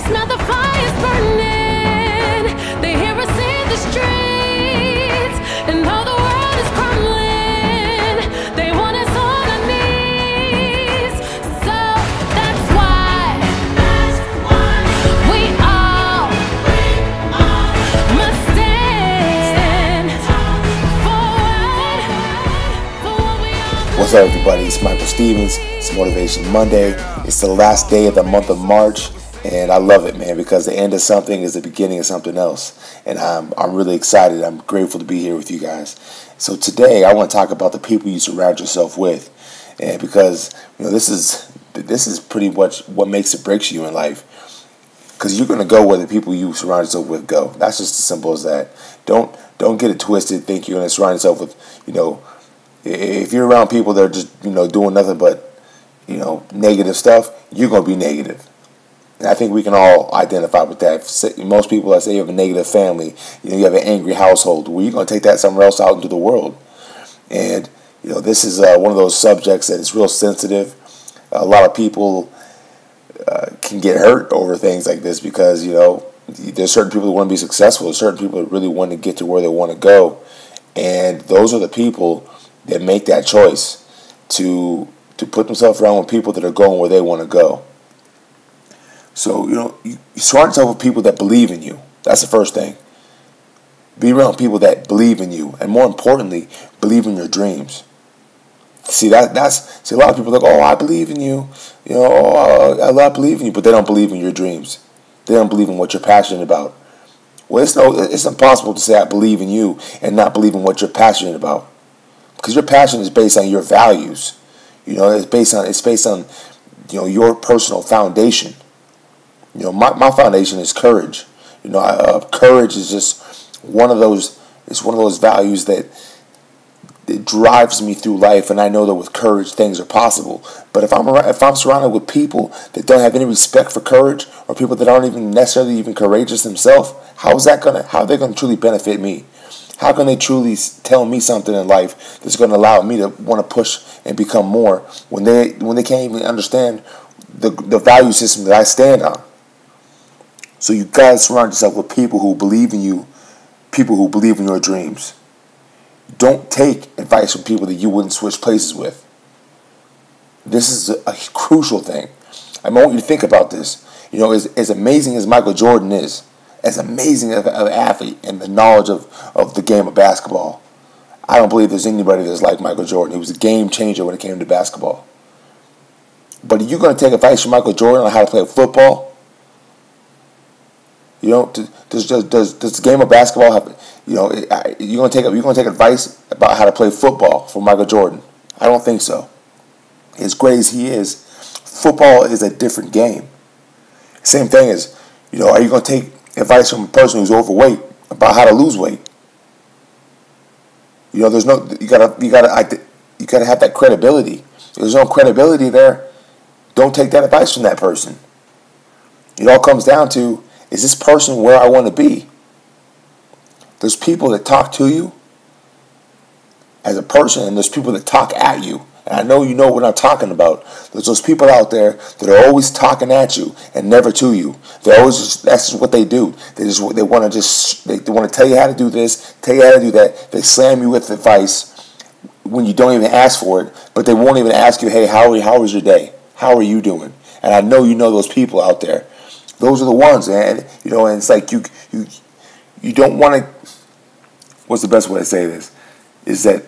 smell the fires burning. They hear us in the streets, and all the world is crumbling. They want us on our knees, so that's why we all must stand forward for what we all. What's up, everybody? It's Michael Stevens. It's Motivation Monday. It's the last day of the month of March, and I love it, man, because the end of something is the beginning of something else. And I'm really excited. I'm grateful to be here with you guys. So today, I want to talk about the people you surround yourself with, and because this is pretty much what makes or breaks you in life. Because you're going to go where the people you surround yourself with go. That's just as simple as that. Don't get it twisted. Think you're going to surround yourself with, if you're around people that are just, doing nothing but, negative stuff, you're going to be negative. And I think we can all identify with that. Most people that say you have a negative family, you have an angry household, well, you're going to take that somewhere else out into the world. And, this is one of those subjects that is real sensitive. A lot of people can get hurt over things like this because, there's certain people that want to be successful. There's certain people that really want to get to where they want to go. And those are the people that make that choice to put themselves around with people that are going where they want to go. So, you surround yourself with people that believe in you. That's the first thing. Be around people that believe in you, and more importantly, believe in your dreams. See, a lot of people are like, oh, I believe in you. I believe in you, but they don't believe in your dreams. They don't believe in what you're passionate about. Well, it's impossible to say I believe in you and not believe in what you're passionate about, because your passion is based on your values. It's based on your personal foundation. My foundation is courage. Courage is just one of those. It's one of those values that it drives me through life, and I know that with courage things are possible. But if I'm surrounded with people that don't have any respect for courage, or people that aren't even necessarily even courageous themselves, how are they gonna truly benefit me? How can they truly tell me something in life that's going to allow me to want to push and become more when they can't even understand the value system that I stand on? So you gotta surround yourself with people who believe in you, people who believe in your dreams. Don't take advice from people that you wouldn't switch places with. This is a crucial thing. I want you to think about this. As amazing as Michael Jordan is, as amazing of an athlete and the knowledge of the game of basketball, I don't believe there's anybody that's like Michael Jordan. He was a game changer when it came to basketball. But are you going to take advice from Michael Jordan on how to play football? Does the game of basketball have? You're going to take advice about how to play football from Michael Jordan? I don't think so. As great as he is, football is a different game. Same thing as, are you going to take advice from a person who's overweight about how to lose weight? You gotta have that credibility. If there's no credibility there, don't take that advice from that person. It all comes down to, is this person where I want to be? There's people that talk to you as a person, and there's people that talk at you. And I know you know what I'm talking about. There's those people out there that are always talking at you and never to you. That's just what they do. They want to tell you how to do this, tell you how to do that. They slam you with advice when you don't even ask for it, but they won't even ask you, hey, how was your day? How are you doing? And I know you know those people out there. Those are the ones, man. And it's like you don't want to. What's the best way to say this? Is that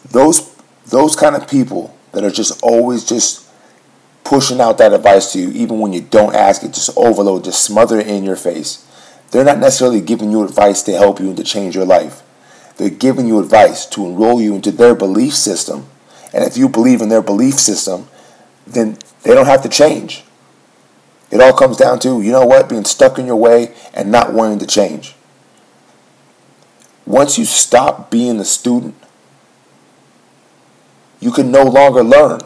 those kind of people that are just always just pushing out that advice to you, even when you don't ask it, just overload, just smother it in your face. They're not necessarily giving you advice to help you and to change your life. They're giving you advice to enroll you into their belief system. And if you believe in their belief system, then they don't have to change. It all comes down to, being stuck in your way and not wanting to change. Once you stop being the student, you can no longer learn.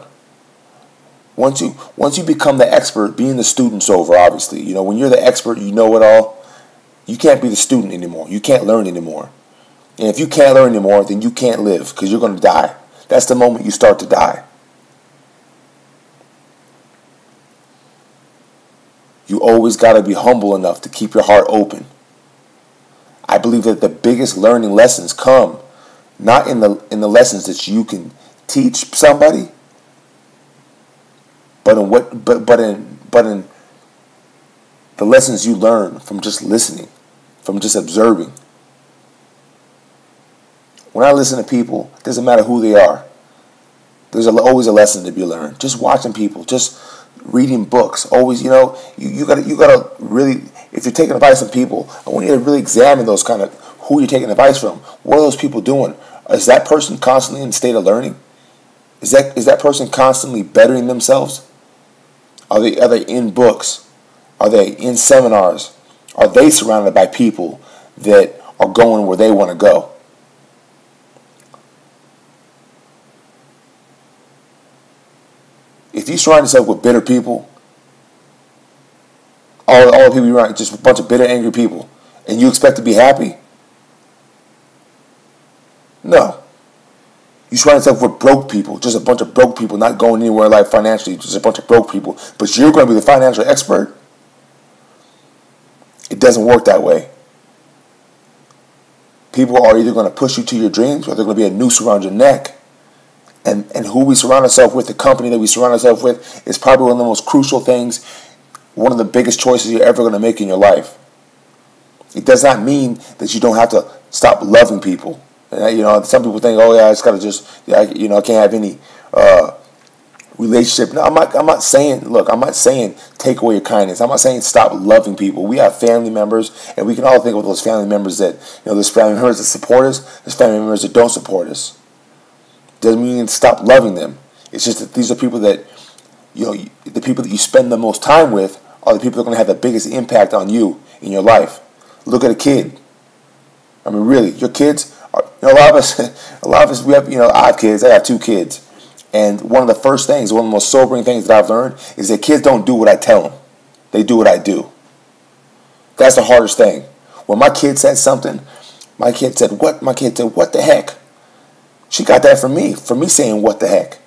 Once you become the expert, being the student's over, obviously. When you're the expert, you know it all, you can't be the student anymore. You can't learn anymore. And if you can't learn anymore, then you can't live, because you're going to die. That's the moment you start to die. You always got to be humble enough to keep your heart open. I believe that the biggest learning lessons come not in the lessons that you can teach somebody, but in the lessons you learn from just listening, from just observing. When I listen to people, it doesn't matter who they are. There's always a lesson to be learned. Just watching people, just reading books. Always, you gotta really, if you're taking advice from people, I want you to really examine those kind of who you're taking advice from. What are those people doing? Is that person constantly in a state of learning? Is that person constantly bettering themselves? Are they in books? Are they in seminars? Are they surrounded by people that are going where they want to go? If you surround yourself with bitter people, all the people you're around, just a bunch of bitter, angry people, and you expect to be happy? No. You surround yourself with broke people, just a bunch of broke people, not going anywhere in life financially, just a bunch of broke people, but you're going to be the financial expert? It doesn't work that way. People are either going to push you to your dreams or they're going to be a noose around your neck. And who we surround ourselves with, the company that we surround ourselves with, is probably one of the most crucial things, one of the biggest choices you're ever going to make in your life. It does not mean that you don't have to stop loving people. Some people think, oh yeah, I just got to I can't have any relationship. No, I'm not saying take away your kindness. I'm not saying stop loving people. We have family members, and we can all think of those family members that, there's family members that support us, there's family members that don't support us. Doesn't mean stop loving them. It's just that these are people that, the people that you spend the most time with are the people that are going to have the biggest impact on you in your life. Look at a kid. I mean, really, your kids are, a lot of us, we have, I have kids, I have 2 kids. And one of the first things, one of the most sobering things that I've learned is that kids don't do what I tell them. They do what I do. That's the hardest thing. When my kid said something, my kid said, what the heck? She got that from me saying what the heck.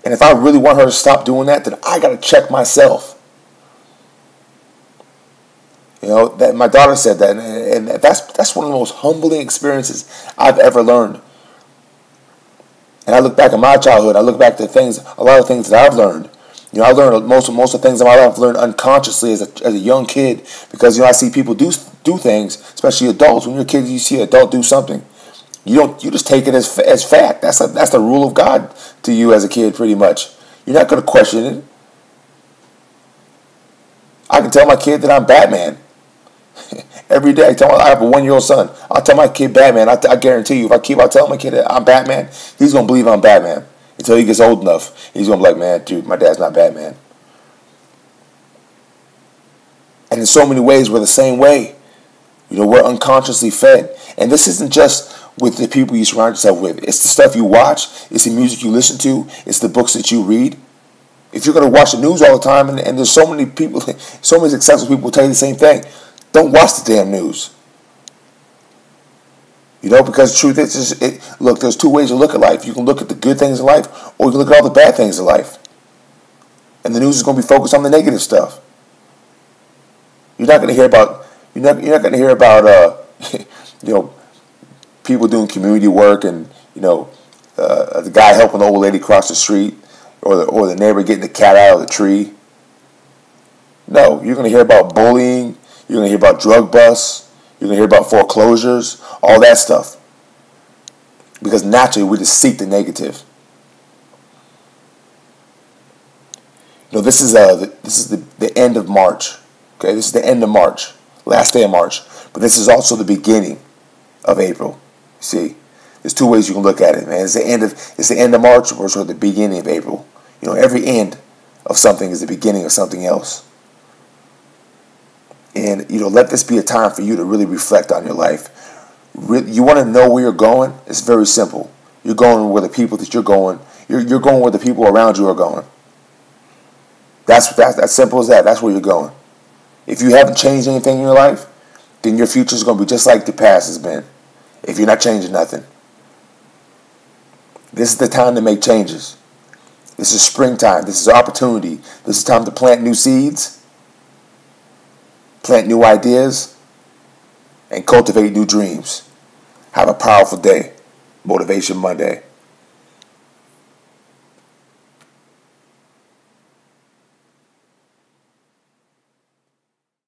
And if I really want her to stop doing that, then I got to check myself. That my daughter said that, and that's one of the most humbling experiences I've ever learned. And I look back at my childhood, I look back to a lot of things that I've learned. I learned most of the things in my life I've learned unconsciously as a young kid, because I see people do things, especially adults. When you're a kid, you see an adult do something. You just take it as fact. That's the rule of God to you as a kid, pretty much. You're not going to question it. I can tell my kid that I'm Batman every day. I have a 1-year-old son. I'll tell my kid Batman. I guarantee you, if I tell my kid that I'm Batman, he's going to believe I'm Batman until he gets old enough. He's going to be like, man, dude, my dad's not Batman. And in so many ways, we're the same way. We're unconsciously fed. And this isn't just with the people you surround yourself with. It's the stuff you watch. It's the music you listen to. It's the books that you read. If you're going to watch the news all the time, and there's so many people, so many successful people tell you the same thing, don't watch the damn news. Because the truth is, look, there's 2 ways to look at life. You can look at the good things in life, or you can look at all the bad things in life. And the news is going to be focused on the negative stuff. You're not going to hear about people doing community work, and the guy helping the old lady cross the street, or the neighbor getting the cat out of the tree. No, you're going to hear about bullying. You're going to hear about drug busts. You're going to hear about foreclosures, all that stuff. Because naturally, we just seek the negative. This is the end of March. Okay, this is the end of March, last day of March. But this is also the beginning of April. See, there's 2 ways you can look at it, man. It's the end of March, or sort of the beginning of April. Every end of something is the beginning of something else. And let this be a time for you to really reflect on your life. You want to know where you're going? It's very simple. You're going where the people that you're going. You're going where the people around you are going. That's simple as that. That's where you're going. If you haven't changed anything in your life, then your future is going to be just like the past has been. If you're not changing nothing. This is the time to make changes. This is springtime. This is opportunity. This is time to plant new seeds, plant new ideas, and cultivate new dreams. Have a powerful day. Motivation Monday.